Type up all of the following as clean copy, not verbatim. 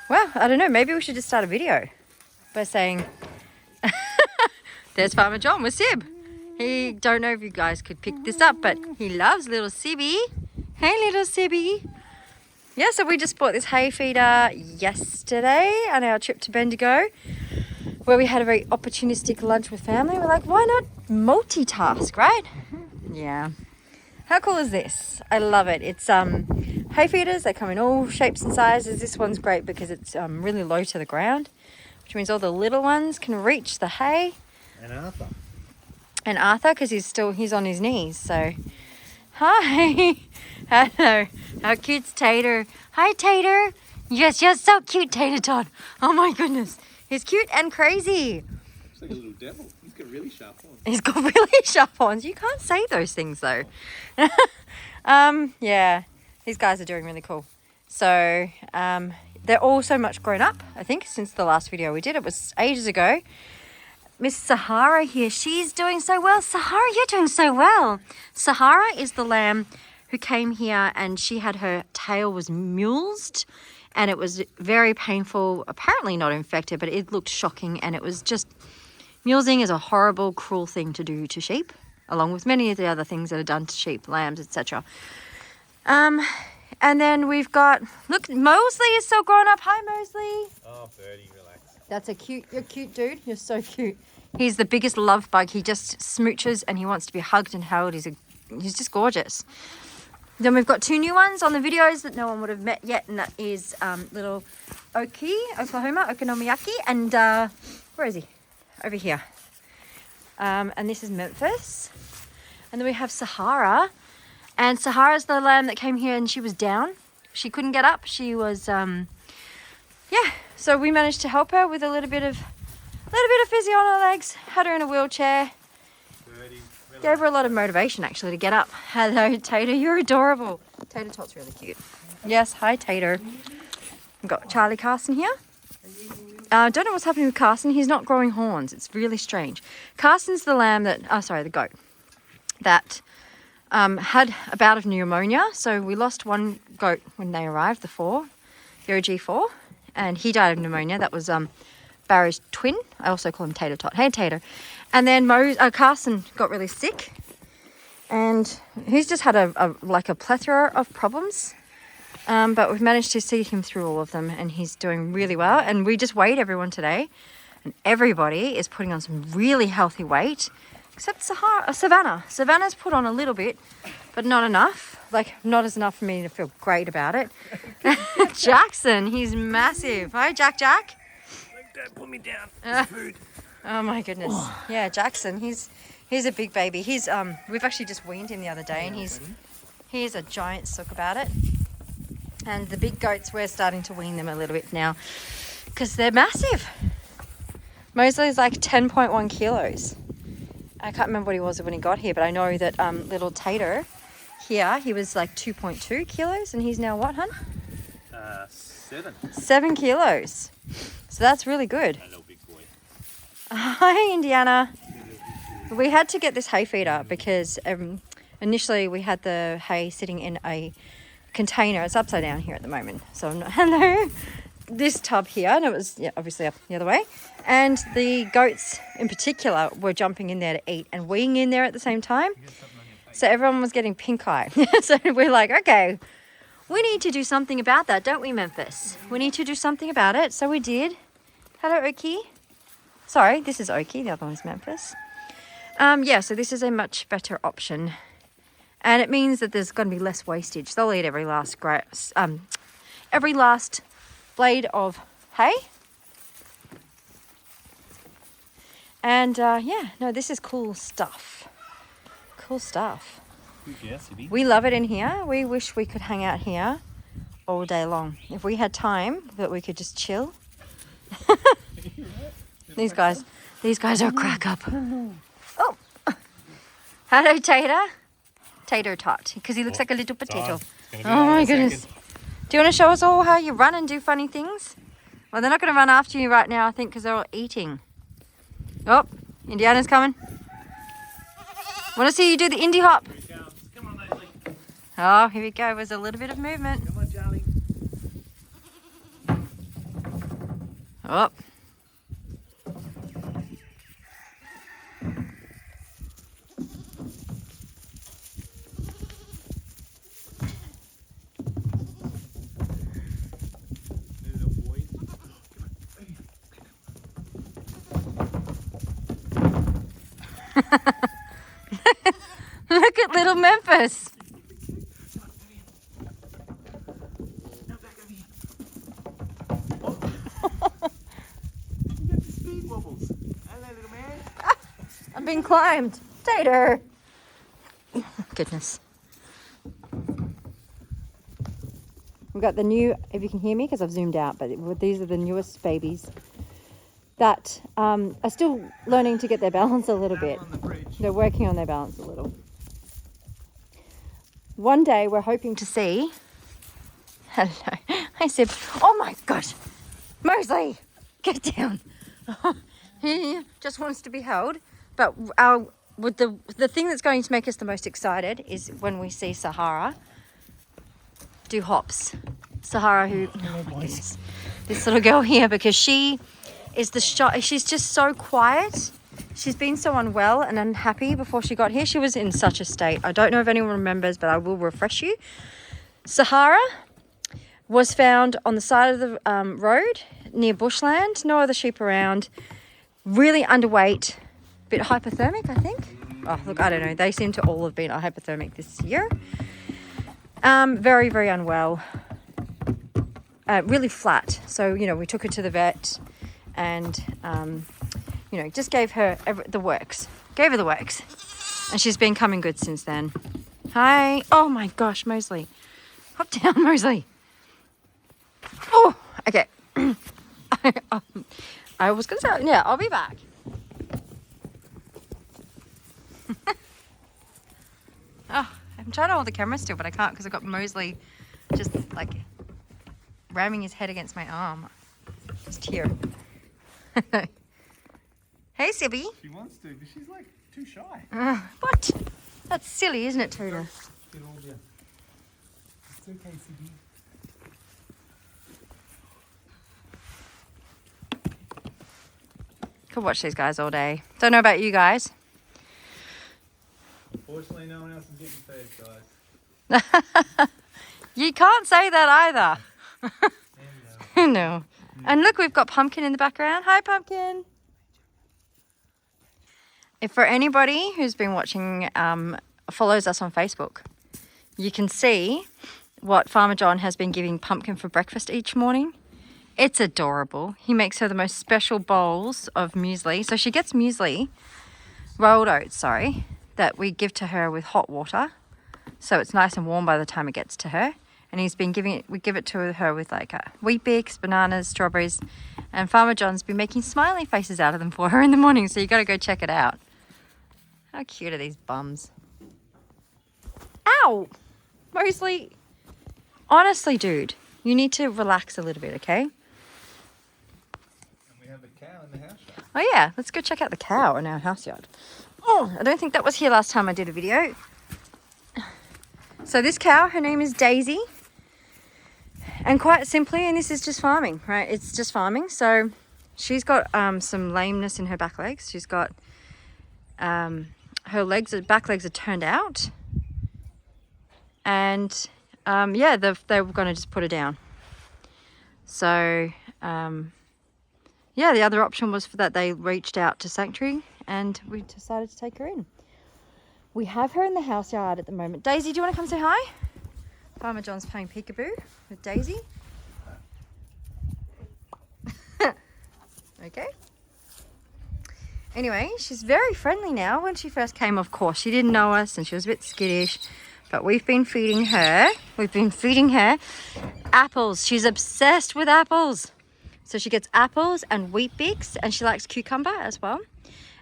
Well, I don't know. Maybe we should just start a video by saying, there's Farmer John with Sib. He don't know if you guys could pick this up, but he loves little Sibby. Hey, little Sibby. Yeah, so we just bought this hay feeder yesterday on our trip to Bendigo, where we had a very opportunistic lunch with family. We're like, why not multitask, right? Yeah. How cool is this? I love it. It's hay feeders. They come in all shapes and sizes. This one's great because it's really low to the ground, which means all the little ones can reach the hay. And Arthur, because he's on his knees. So, hi. Hello. How cute's Tater? Hi, Tater. Yes, you're so cute, Tater Tot. Oh my goodness. He's cute and crazy. He's like a little devil. He's got really sharp horns. He's got really sharp horns. You can't say those things though. Yeah, these guys are doing really cool. So they're all so much grown up, I think, since the last video we did. It was ages ago. Miss Sahara here, she's doing so well. Sahara, you're doing so well. Sahara is the lamb who came here and she had her tail was mulesed and it was very painful, apparently not infected, but it looked shocking, and it was just, mulesing is a horrible, cruel thing to do to sheep, along with many of the other things that are done to sheep, lambs, etc. And then we've got, look, Mosley is so grown up. Hi, Mosley. Oh, Birdie, relax. That's you're cute, dude. You're so cute. He's the biggest love bug. He just smooches and he wants to be hugged and held. He's just gorgeous. Then we've got two new ones on the videos that no one would have met yet, and that is little Oki, Okonomiyaki, and where is he? Over here. And this is Memphis. And then we have Sahara. And Sahara's the lamb that came here and she was down. She couldn't get up. She was, yeah. So we managed to help her with a little bit of physio on her legs. Had her in a wheelchair. Birdie, relax. Gave her a lot of motivation actually to get up. Hello, Tater. You're adorable. Tater Tot's really cute. Yes, hi, Tater. We've got Charlie Carson here. I don't know what's happening with Carson. He's not growing horns. It's really strange. Carson's the lamb that, the goat that had a bout of pneumonia. So we lost one goat when they arrived, the OG4, and he died of pneumonia. That was Barry's twin. I also call him Tater Tot. Hey, Tater. And then Carson got really sick, and he's just had a plethora of problems. But we've managed to see him through all of them, and he's doing really well. And we just weighed everyone today, and everybody is putting on some really healthy weight, except Savannah. Savannah's put on a little bit, but not enough. Like, not as enough for me to feel great about it. Jackson, he's massive. Hi, Jack. Dad, put me down. Food. Oh my goodness. Yeah, Jackson, he's a big baby. He's we've actually just weaned him the other day, and he's a giant sook about it. And the big goats, we're starting to wean them a little bit now because they're massive. Mosley's like 10.1 kilos. I can't remember what he was when he got here, but I know that little Tater here, he was like 2.2 kilos, and he's now what, hun? 7. 7 kilos. So that's really good. Hello, big boy. Hi, Indiana. We had to get this hay feeder because initially we had the hay sitting in a container. It's upside down here at the moment. So hello. This tub here, and it was obviously up the other way. And the goats in particular were jumping in there to eat and weeing in there at the same time. So everyone was getting pink eye. So we're like, okay, we need to do something about that, don't we, Memphis? We need to do something about it. So we did. Hello, Oki. Sorry, this is Oki. The other one's Memphis. Yeah, so this is a much better option. And it means that there's going to be less wastage. They'll eat every last blade of hay. And yeah, no, this is cool stuff. Cool stuff. We love it in here. We wish we could hang out here all day long. If we had time that we could just chill. These guys are a crack up. Oh, hello, Tater. Tater Tot, because he looks like a little potato. Oh my goodness. Do you want to show us all how you run and do funny things? Well, they're not going to run after you right now, I think, because they're all eating. Oh, Indiana's coming. Want to see you do the Indy hop? Come on, Leslie. Oh, here we go. There's a little bit of movement. Come on, Charlie. Oh. Little boy. Look at little Memphis. No, back over here. Oh. You got the speed wobbles. Hello, little man. I'm being climbed. Tater. Goodness. We've got the new, if you can hear me, because I've zoomed out, but these are the newest babies that are still learning to get their balance a little bit. On the bridge. They're working on their balance a little. One day we're hoping to see. Hello. Hi, Sib. Oh my gosh. Mosley, get down. He just wants to be held. But the thing that's going to make us the most excited is when we see Sahara do hops. Sahara, who, oh my goodness, this little girl here, because she is she's just so quiet. She's been so unwell and unhappy before she got here. She was in such a state. I don't know if anyone remembers, but I will refresh you. Sahara was found on the side of the road near bushland. No other sheep around. Really underweight. Bit hypothermic, I think. Oh, look, I don't know. They seem to all have been hypothermic this year. Very, very unwell. Really flat. So, we took her to the vet and, just gave her the works. Gave her the works. And she's been coming good since then. Hi. Oh my gosh, Mosley. Hop down, Mosley. Oh, okay. I was going to say, yeah, I'll be back. Oh, I'm trying to hold the camera still, but I can't because I've got Mosley just like ramming his head against my arm. Just here. Hey, Sibby. She wants to, but she's like too shy. What? That's silly, isn't it, Tuna? Get all the... It's okay, CB. Could watch these guys all day. Don't know about you guys. Fortunately, no one else is getting fed, guys. You can't say that either. And, No. And look, we've got Pumpkin in the background. Hi, Pumpkin. If for anybody who's been watching, follows us on Facebook, you can see what Farmer John has been giving Pumpkin for breakfast each morning. It's adorable. He makes her the most special bowls of muesli. So she gets muesli, rolled oats, that we give to her with hot water. So it's nice and warm by the time it gets to her. And he's been giving it, we give it to her with like wheat bix, bananas, strawberries. And Farmer John's been making smiley faces out of them for her in the morning. So you got to go check it out. How cute are these bums? Ow! Mosley, honestly, dude, you need to relax a little bit, okay? and we have a cow in the house yard. Oh yeah, let's go check out the cow in our house yard. Oh, I don't think that was here last time I did a video. So this cow, her name is Daisy. And quite simply, and this is just farming, right? It's just farming. So she's got some lameness in her back legs. She's got her back legs are turned out. And yeah, they were going to just put her down. So yeah, the other option was for that they reached out to Sanctuary and we decided to take her in. We have her in the house yard at the moment. Daisy, do you want to come say hi? Farmer John's playing peekaboo with Daisy. Okay. Anyway, she's very friendly now. When she first came, of course, she didn't know us and she was a bit skittish. But we've been feeding her. Apples. She's obsessed with apples. So she gets apples and wheat bix, and she likes cucumber as well.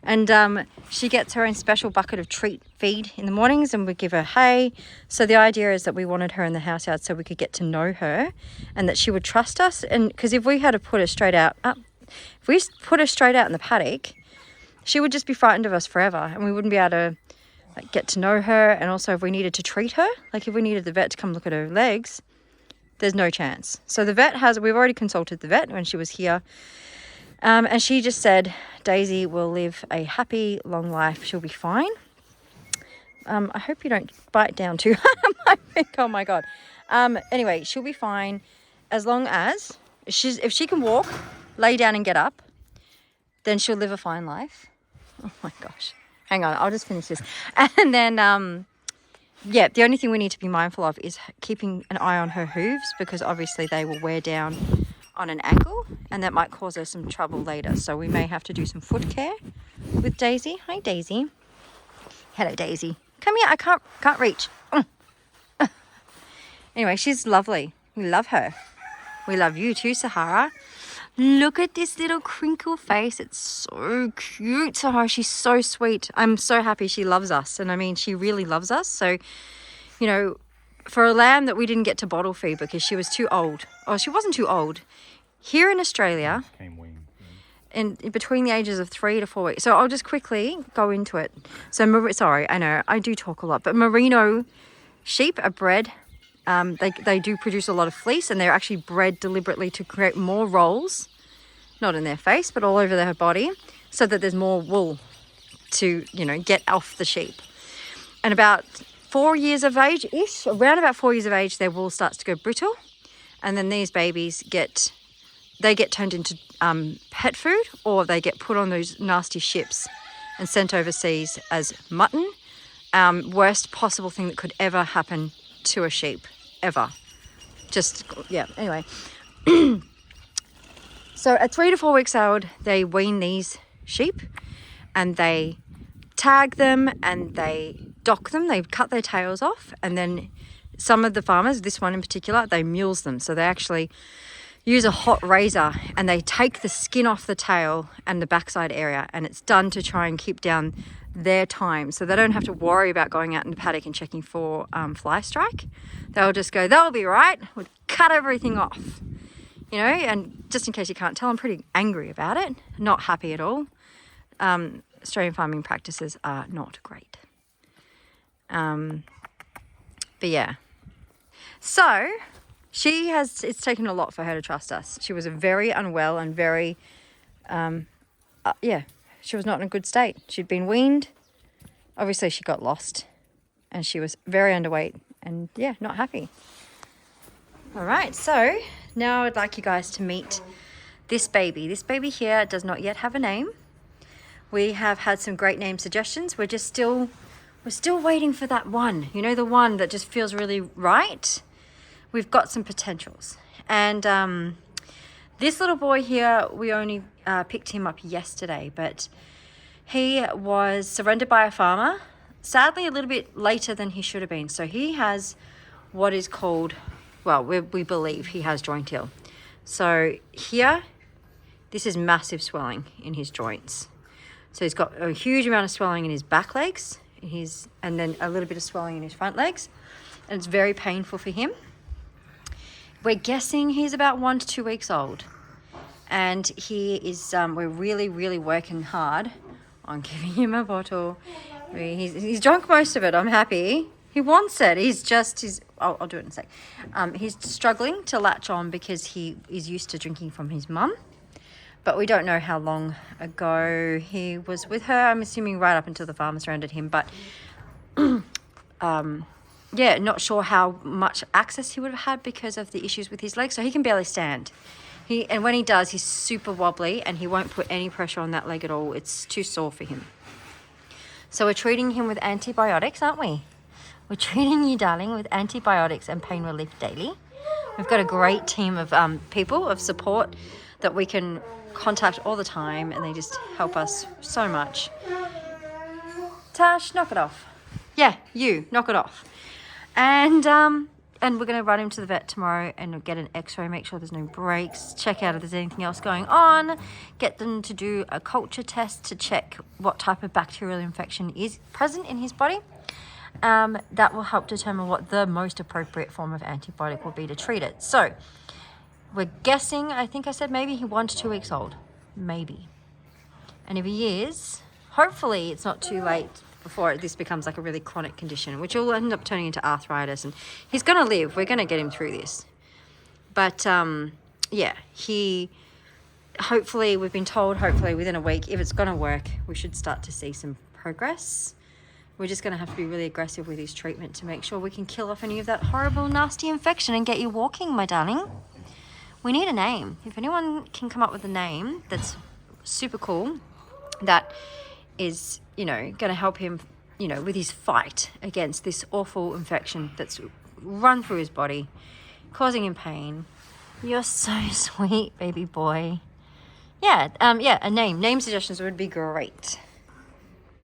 And she gets her own special bucket of treat feed in the mornings, and we give her hay. So the idea is that we wanted her in the house yard so we could get to know her and that she would trust us. And because if we had to put her straight out, if we put her straight out in the paddock, she would just be frightened of us forever, and we wouldn't be able to like get to know her. And also if we needed to treat her, like if we needed the vet to come look at her legs, there's no chance. So the vet we've already consulted the vet when she was here, And she just said Daisy will live a happy, long life. She'll be fine. I hope you don't bite down too hard. Oh my God. Anyway, she'll be fine as long as if she can walk, lay down and get up, then she'll live a fine life. Oh my gosh. Hang on, I'll just finish this. And then, yeah, the only thing we need to be mindful of is keeping an eye on her hooves, because obviously they will wear down on an ankle and that might cause her some trouble later. So we may have to do some foot care with Daisy. Hi, Daisy. Hello, Daisy. Come here. I can't reach. Anyway, she's lovely. We love her. We love you too, Sahara. Look at this little crinkle face. It's so cute, Sahara. She's so sweet. I'm so happy she loves us. And I mean, she really loves us. So, you know, for a lamb that we didn't get to bottle feed because she was too old. Oh, she wasn't too old. Here in Australia, in between the ages of 3 to 4 weeks. So I'll just quickly go into it. So, sorry, I know I do talk a lot, but merino sheep are bred. They do produce a lot of fleece, and they're actually bred deliberately to create more rolls, not in their face, but all over their body, so that there's more wool to, you know, get off the sheep. And about 4 years of age-ish, around about 4 years of age, their wool starts to go brittle. And then these babies get turned into pet food, or they get put on those nasty ships and sent overseas as mutton. Worst possible thing that could ever happen to a sheep, ever. Just, yeah, anyway. So at 3 to 4 weeks old, they wean these sheep and they tag them and they dock them. They cut their tails off, and then some of the farmers, this one in particular, they mules them. So they actually use a hot razor and they take the skin off the tail and the backside area, and it's done to try and keep down their time, so they don't have to worry about going out in the paddock and checking for fly strike. They'll just go, they'll be right, we'll cut everything off, you know. And just in case you can't tell, I'm pretty angry about it, not happy at all. Australian farming practices are not great. But yeah, so it's taken a lot for her to trust us. She was very unwell and very, she was not in a good state. She'd been weaned. Obviously, she got lost and she was very underweight and, yeah, not happy. All right, so now I'd like you guys to meet this baby. This baby here does not yet have a name. We have had some great name suggestions. We're still waiting for that one, you know, the one that just feels really right. We've got some potentials. And this little boy here, we only picked him up yesterday, but he was surrendered by a farmer, sadly a little bit later than he should have been. So he has what is called, well, we believe he has joint ill. So here, this is massive swelling in his joints. So he's got a huge amount of swelling in his back legs, and then a little bit of swelling in his front legs, and it's very painful for him. We're guessing he's about 1 to 2 weeks old. And he is, we're really, really working hard on giving him a bottle. He's drunk most of it, I'm happy. He wants it. I'll do it in a sec. He's struggling to latch on because he is used to drinking from his mum. But we don't know how long ago he was with her. I'm assuming right up until the farmer surrendered him. But yeah, not sure how much access he would have had because of the issues with his legs. So he can barely stand. And when he does, he's super wobbly and he won't put any pressure on that leg at all. It's too sore for him. So we're treating him with antibiotics, aren't we? We're treating you, darling, with antibiotics and pain relief daily. We've got a great team of people of support that we can contact all the time, and they just help us so much. Tash, knock it off. Yeah, you, knock it off. And we're going to run him to the vet tomorrow and get an x-ray, make sure there's no breaks, check out if there's anything else going on, get them to do a culture test to check what type of bacterial infection is present in his body. That will help determine what the most appropriate form of antibiotic will be to treat it. So we're guessing, I think I said maybe he's 1 to 2 weeks old, maybe. And if he is, hopefully it's not too late before this becomes like a really chronic condition, which will end up turning into arthritis. And he's going to live. We're going to get him through this. But yeah, he hopefully, we've been told, hopefully within a week, if it's going to work, we should start to see some progress. We're just going to have to be really aggressive with his treatment to make sure we can kill off any of that horrible, nasty infection and get you walking, my darling. We need a name. If anyone can come up with a name that's super cool, that is, you know, going to help him, you know, with his fight against this awful infection that's run through his body, causing him pain. You're so sweet, baby boy. Yeah, a name. Name suggestions would be great.